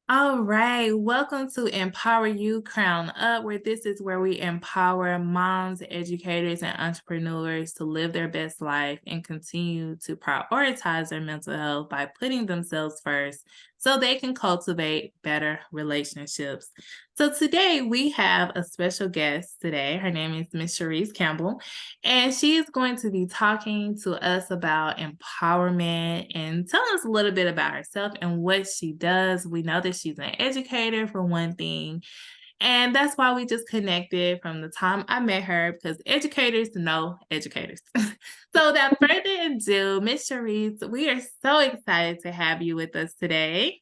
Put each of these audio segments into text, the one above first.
All right, welcome to Empower You Crown Up, where this is where we empower moms, educators, and entrepreneurs to live their best life and continue to prioritize their mental health by putting themselves first so they can cultivate better relationships. So today we have a special guest today. Her name is Miss Cherese Campbell, and she is going to be talking to us about empowerment and telling us a little bit about herself and what she does. We know that she's an educator, for one thing. And that's why we just connected from the time I met her, because educators know educators. So without further ado, Miss Cherese, we are so excited to have you with us today.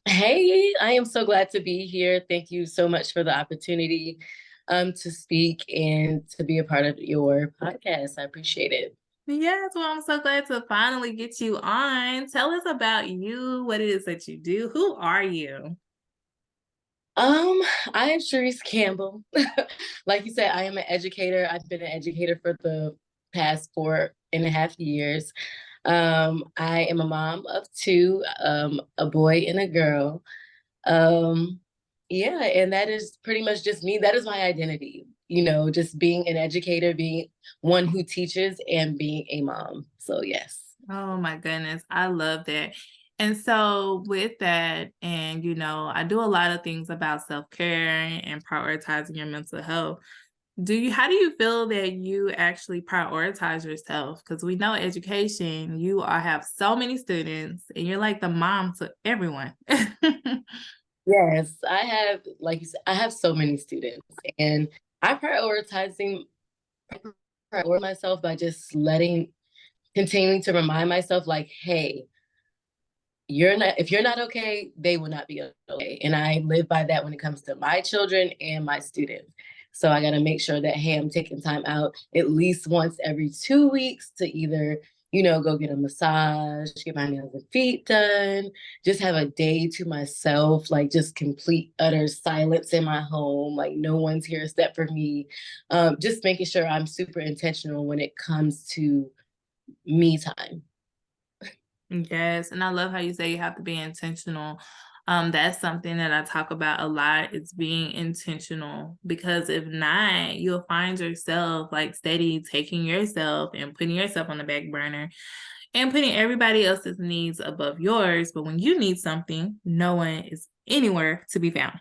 Hey, I am so glad to be here. Thank you so much for the opportunity to speak and to be a part of your podcast. I appreciate it. Yes, well, I'm so glad to finally get you on. Tell us about you, what it is that you do. Who are you? Um, I am Cherese Campbell. Like you said, I am an educator. I've been an educator for the past 4.5 years. I am a mom of two, a boy and a girl. Um, yeah, and that is pretty much just me. That is my identity, just being an educator, being one who teaches, and being a mom. So, yes. Oh my goodness, I love that. And so with that, and I do a lot of things about self-care and prioritizing your mental health. How do you feel that you actually prioritize yourself? Because we know education, have so many students and you're like the mom to everyone. Yes, I have, like you said, I have so many students, and I prioritize myself by just continuing to remind myself, like, hey, if you're not okay, they will not be okay. And I live by that when it comes to my children and my students. So I got to make sure that, hey, I'm taking time out at least once every 2 weeks to either, go get a massage, get my nails and feet done, just have a day to myself, like just complete utter silence in my home, like no one's here except for me. Just making sure I'm super intentional when it comes to me time. Yes, and I love how you say you have to be intentional. That's something that I talk about a lot. It's being intentional, because if not, you'll find yourself like steady taking yourself and putting yourself on the back burner and putting everybody else's needs above yours. But when you need something, no one is anywhere to be found.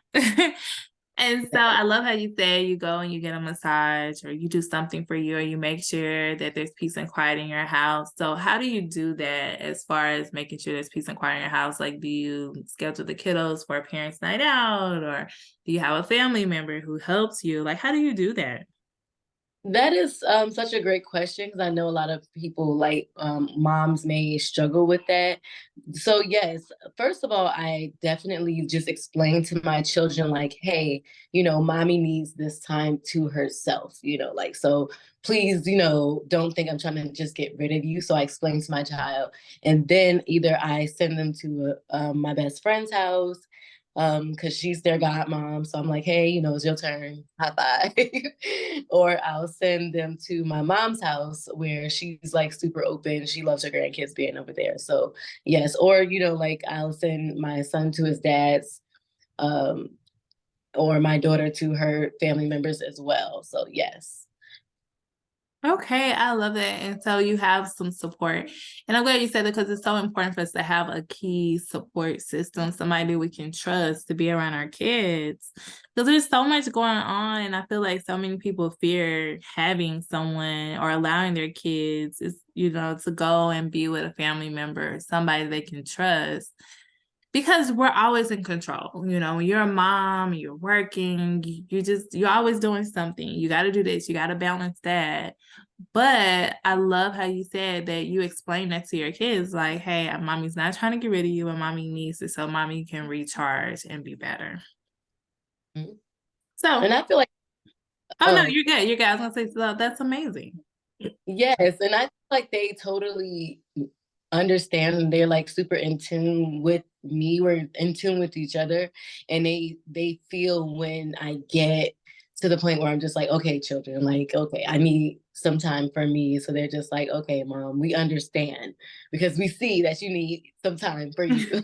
And so I love how you say you go and you get a massage or you do something for you, or you make sure that there's peace and quiet in your house. So how do you do that as far as making sure there's peace and quiet in your house? Like, do you schedule the kiddos for a parents' night out, or do you have a family member who helps you? Like, how do you do that? That is such a great question because I know a lot of people, like moms, may struggle with that. So, yes, first of all, I definitely just explain to my children, like, hey, mommy needs this time to herself, like, so please, don't think I'm trying to just get rid of you. So, I explain to my child, and then either I send them to my best friend's house because she's their godmom. So I'm like, hey, it's your turn. High five. Or I'll send them to my mom's house where she's like super open. She loves her grandkids being over there. So yes. Or, like I'll send my son to his dad's, um, or my daughter to her family members as well. So yes. Okay, I love that. And so you have some support. And I'm glad you said that, because it's so important for us to have a key support system, somebody we can trust to be around our kids. Because there's so much going on. And I feel like so many people fear having someone or allowing their kids to go and be with a family member, somebody they can trust, because we're always in control. When you're a mom, you're working, you're always doing something. You got to do this, you got to balance that. But I love how you said that you explain that to your kids, like, hey, mommy's not trying to get rid of you, and mommy needs it so mommy can recharge and be better. Mhm. So, And I feel like, oh no, oh, you're good. You're good. I was gonna say, so that's amazing. yes. And I feel like they totally understand, and they're like super in tune with me. We're in tune with each other, and they feel when I get to the point where I'm just like, okay, children, like, okay, I need some time for me. So they're just like, okay, mom, we understand because we see that you need some time for you.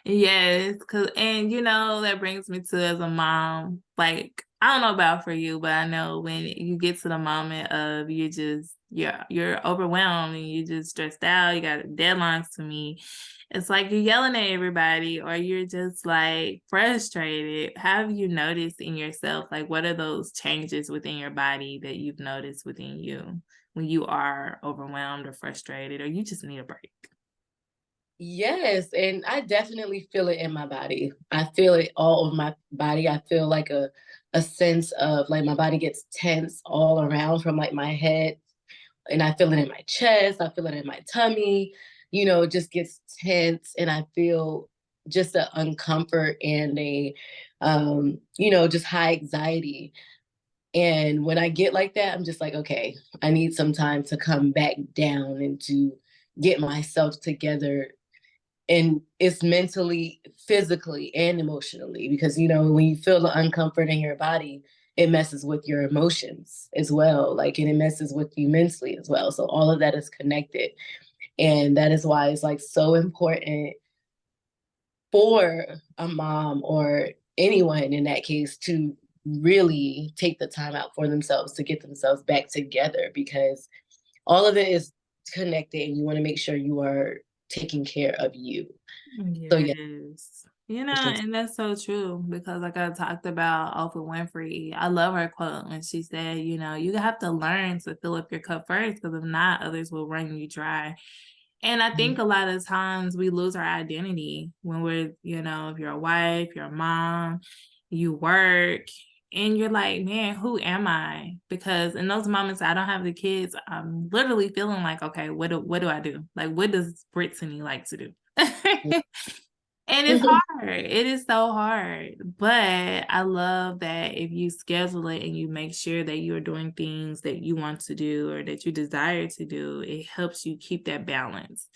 Yes, cause and that brings me to as a mom, like I don't know about for you, but I know when you get to the moment of you're overwhelmed and you just stressed out, you got deadlines to meet. It's like you're yelling at everybody or you're just like frustrated. Have you noticed in yourself, like what are those changes within your body that you've noticed within you when you are overwhelmed or frustrated or you just need a break? Yes, and I definitely feel it in my body. I feel it all over my body. I feel like a sense of like my body gets tense all around from like my head, and I feel it in my chest. I feel it in my tummy. It just gets tense, and I feel just a uncomfort and just high anxiety. And when I get like that, I'm just like, okay, I need some time to come back down and to get myself together, and it's mentally, physically, and emotionally, because when you feel the uncomfort in your body, it messes with your emotions as well, like, and it messes with you mentally as well. So all of that is connected, and that is why it's like so important for a mom or anyone in that case to really take the time out for themselves to get themselves back together, because all of it is connected, and you want to make sure you are taking care of you. So yeah. Yes. And that's so true because like I talked about Oprah Winfrey, I love her quote when she said, you have to learn to fill up your cup first because if not, others will run you dry. And I think a lot of times we lose our identity when we're, if you're a wife, you're a mom, you work, and you're like, man, who am I? Because in those moments I don't have the kids, I'm literally feeling like, okay, what do I do? Like, what does Brittany like to do? And it's hard. It is so hard. But I love that if you schedule it and you make sure that you are doing things that you want to do or that you desire to do, it helps you keep that balance.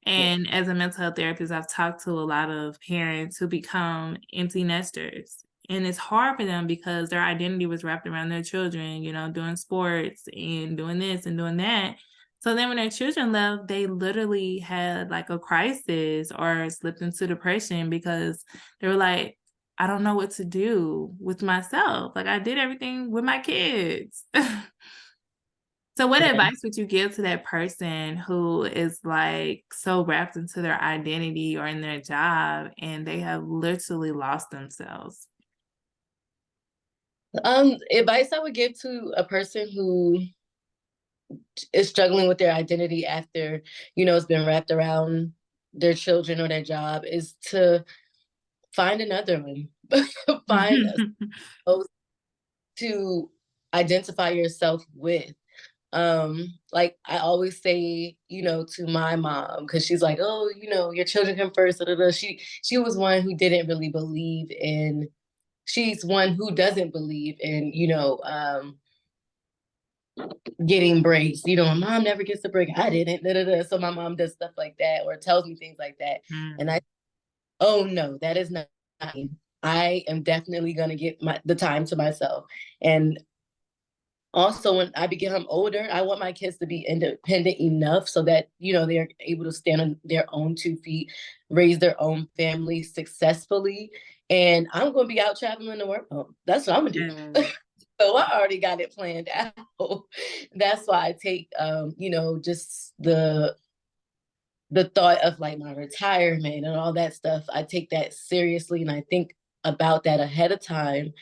Yeah. And as a mental health therapist, I've talked to a lot of parents who become empty nesters. And it's hard for them because their identity was wrapped around their children, doing sports and doing this and doing that. So then when their children left, they literally had like a crisis or slipped into depression because they were like, I don't know what to do with myself. Like I did everything with my kids. So what Yeah. advice would you give to that person who is like so wrapped into their identity or in their job and they have literally lost themselves? Advice I would give to a person who is struggling with their identity after, it's been wrapped around their children or their job is to find another one. Find those to identify yourself with. Like I always say, to my mom, because she's like, oh, your children come first. Da, da, da. She was one who didn't really believe in. She's one who doesn't believe in, getting breaks. My mom never gets a break. I didn't. Da, da, da. So my mom does stuff like that or tells me things like that. And Mm. I, oh no, that is not me. I am definitely gonna get the time to myself. And also when I become older, I want my kids to be independent enough so that, they're able to stand on their own 2 feet, raise their own family successfully. And I'm gonna be out traveling the world. That's what I'm gonna do. Yes. So I already got it planned out. That's why I take just the thought of like my retirement and all that stuff. I take that seriously and I think about that ahead of time,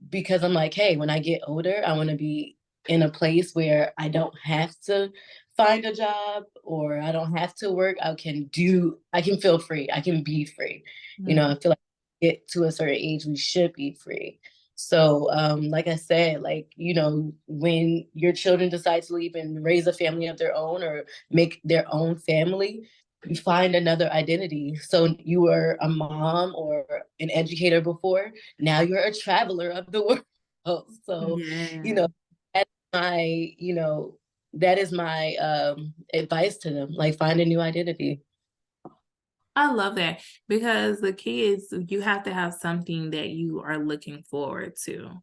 because I'm like, hey, when I get older, I want to be in a place where I don't have to find a job or I don't have to work. I can feel free. I can be free. Mm. I feel like get to a certain age, we should be free. So, like I said, like, when your children decide to leave and raise a family of their own or make their own family, you find another identity. So you were a mom or an educator before, now you're a traveler of the world. So, you Yeah. know, that's my, that is my advice to them, like find a new identity. I love that because the kids, you have to have something that you are looking forward to.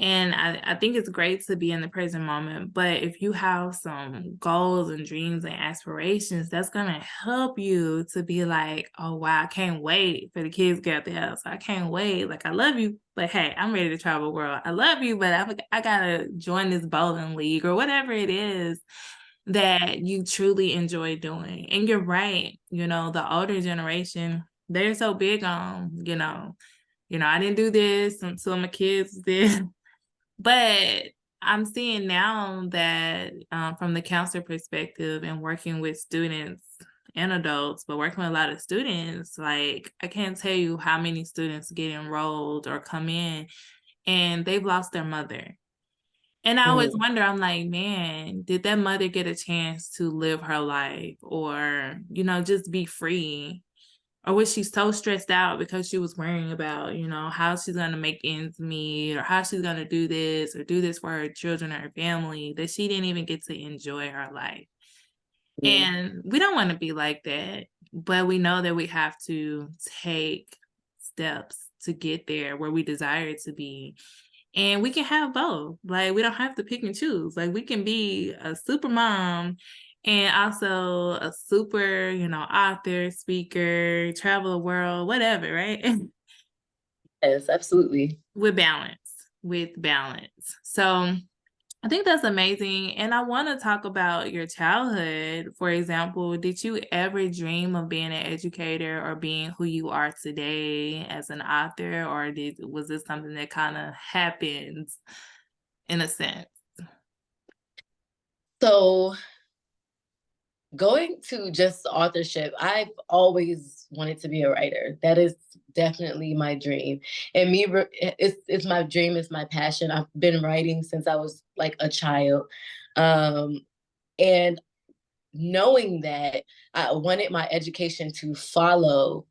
And I think it's great to be in the present moment. But if you have some goals and dreams and aspirations, that's going to help you to be like, oh, wow, I can't wait for the kids to get out the house. I can't wait. Like, I love you, but hey, I'm ready to travel the world. I love you, but I got to join this bowling league or whatever it is that you truly enjoy doing. And you're right. The older generation, they're so big on, I didn't do this until my kids did. But I'm seeing now that from the counselor perspective and working with students and adults, but working with a lot of students, like I can't tell you how many students get enrolled or come in and they've lost their mother. And I always Mm. wonder, I'm like, man, did that mother get a chance to live her life or, just be free? Or was she so stressed out because she was worrying about, how she's going to make ends meet or how she's going to do this for her children or her family that she didn't even get to enjoy her life? Mm. And we don't want to be like that, but we know that we have to take steps to get there where we desire to be. And we can have both. Like, we don't have to pick and choose. Like, we can be a super mom and also a super, author, speaker, travel the world, whatever, right? Yes, absolutely. With balance, with balance. So I think that's amazing. And I want to talk about your childhood. For example, did you ever dream of being an educator or being who you are today as an author? Or was this something that kind of happened in a sense? So going to just authorship, I've always wanted to be a writer. That is definitely my dream. And it's my dream, it's my passion. I've been writing since I was like a child. Um, and knowing that I wanted my education to follow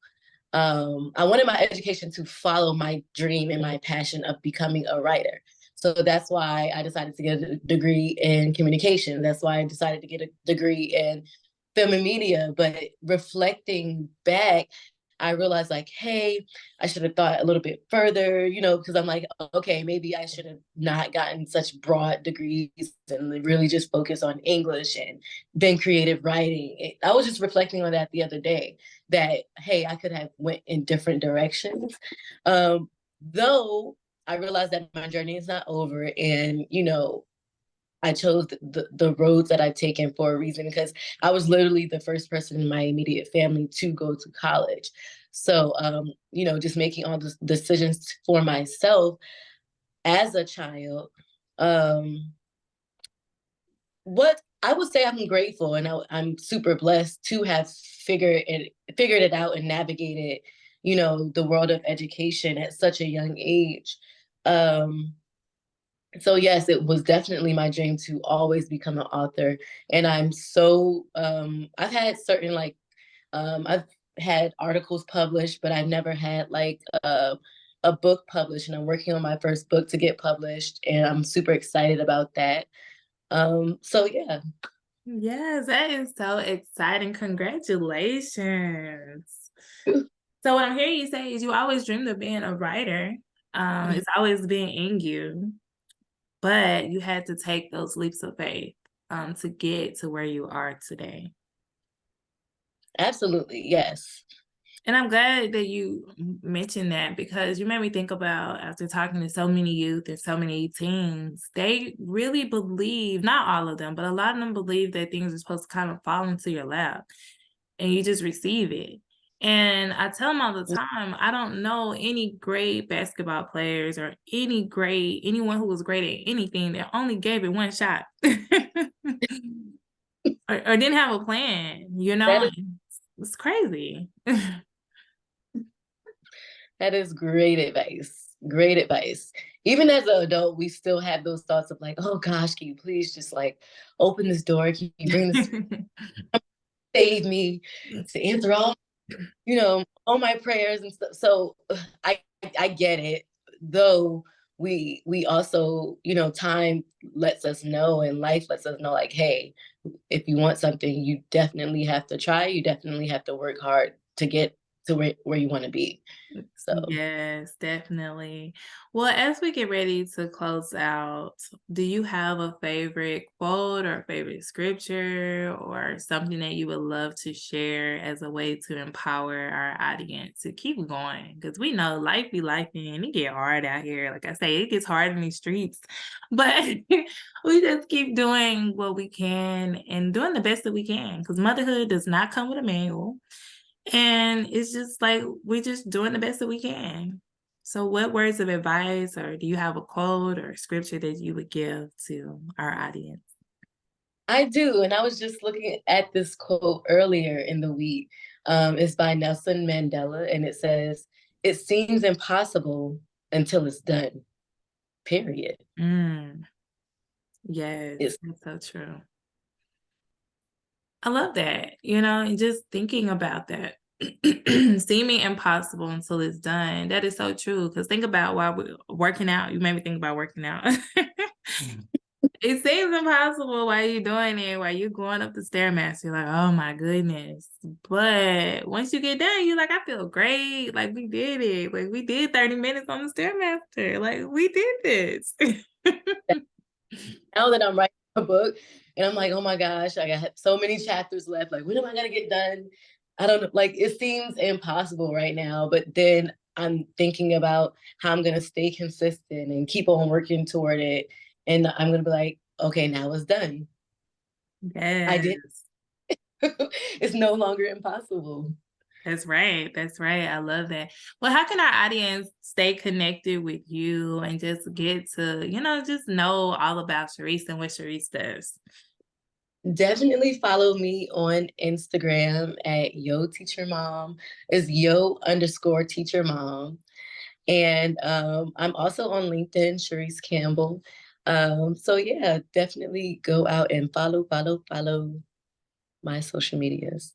I wanted my education to follow my dream and my passion of becoming a writer. So that's why I decided to get a degree in communication. That's why I decided to get a degree in film and media. But reflecting back, I realized like, hey, I should have thought a little bit further, because I'm like, okay, maybe I should have not gotten such broad degrees and really just focus on English and then creative writing. I was just reflecting on that the other day that, hey, I could have went in different directions. Though I realized that my journey is not over and, I chose the roads that I've taken for a reason because I was literally the first person in my immediate family to go to college. So, just making all the decisions for myself as a child. What I would say, I'm grateful and I'm super blessed to have figured it out and navigated, the world of education at such a young age. Um, so yes, it was definitely my dream to always become an author. And I'm so I've had certain I've had articles published, but I've never had like a book published. And I'm working on my first book to get published, and I'm super excited about that. So yeah. Yes, that is so exciting. Congratulations. So what I'm hearing you say is you always dreamed of being a writer. It's always been in you, but you had to take those leaps of faith to get to where you are today. Absolutely, yes. And I'm glad that you mentioned that because you made me think about after talking to so many youth and so many teens, they really believe, not all of them, but a lot of them believe that things are supposed to kind of fall into your lap and you just receive it. And I tell them all the time, I don't know any great basketball players or anyone who was great at anything that only gave it one shot or didn't have a plan, That is It's crazy. that is great advice. Great advice. Even as an adult, we still have those thoughts of like, oh gosh, can you please just like open this door? Can you bring this save me to answer all my prayers and stuff. So I get it. Though we also, time lets us know and life lets us know like, hey, if you want something, you definitely have to try. You definitely have to work hard to where you want to be. So Yes, definitely. Well, as we get ready to close out, do you have a favorite quote or favorite scripture or something that you would love to share as a way to empower our audience to keep going? Because we know life be life and it get hard out here. Like I say, it gets hard in these streets, but we just keep doing what we can and doing the best that we can because motherhood does not come with a manual. And it's just like we're just doing the best that we can. So what words of advice or do you have a quote or scripture that you would give to our audience? I do, and I was just looking at this quote earlier in the week. It's by Nelson Mandela, and it says, "It seems impossible until it's done." Period. Mm, yes, It's that's so true. I love that, and just thinking about that. Seeming impossible until it's done. That is so true. Because think about while we're working out, you made me think about working out. It seems impossible while you're doing it, while you're going up the stairmaster. You're like, oh my goodness. But once you get done, you're like, I feel great. Like we did it. Like we did 30 minutes on the stairmaster. Like we did this. now that I'm writing a book, and I'm like, oh my gosh, I got so many chapters left. Like, when am I gonna get done? I don't know. Like, it seems impossible right now, but then I'm thinking about how I'm gonna stay consistent and keep on working toward it. And I'm gonna be like, okay, now it's done. I did. Yes. It's no longer impossible. That's right. That's right. I love that. Well, how can our audience stay connected with you and just get to, just know all about Cherese and what Cherese does? Definitely follow me on Instagram at Yo Teacher Mom. Is Yo_Teacher Mom. And I'm also on LinkedIn, Cherese Campbell. So yeah, definitely go out and follow my social medias.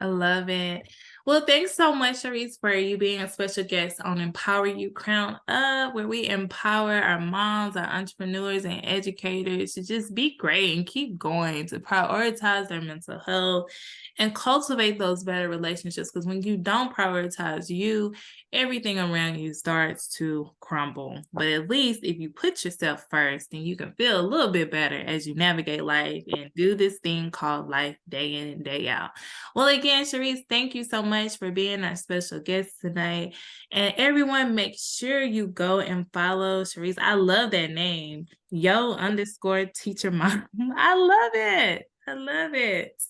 I love it. Well, thanks so much, Cherese, for you being a special guest on Empower You Crown Up, where we empower our moms, our entrepreneurs, and educators to just be great and keep going, to prioritize their mental health and cultivate those better relationships. Because when you don't prioritize you, everything around you starts to crumble. But at least if you put yourself first, then you can feel a little bit better as you navigate life and do this thing called life day in and day out. Well, again, Cherese, thank you so much for being our special guest tonight. And everyone, make sure you go and follow Cherese. I love that name, Yo_Teacher Mom. I love it. I love it.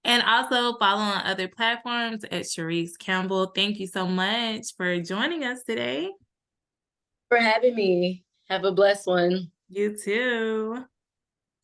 And also follow on other platforms at Cherese Campbell. Thank you so much for joining us today. For having me. Have a blessed one. You too.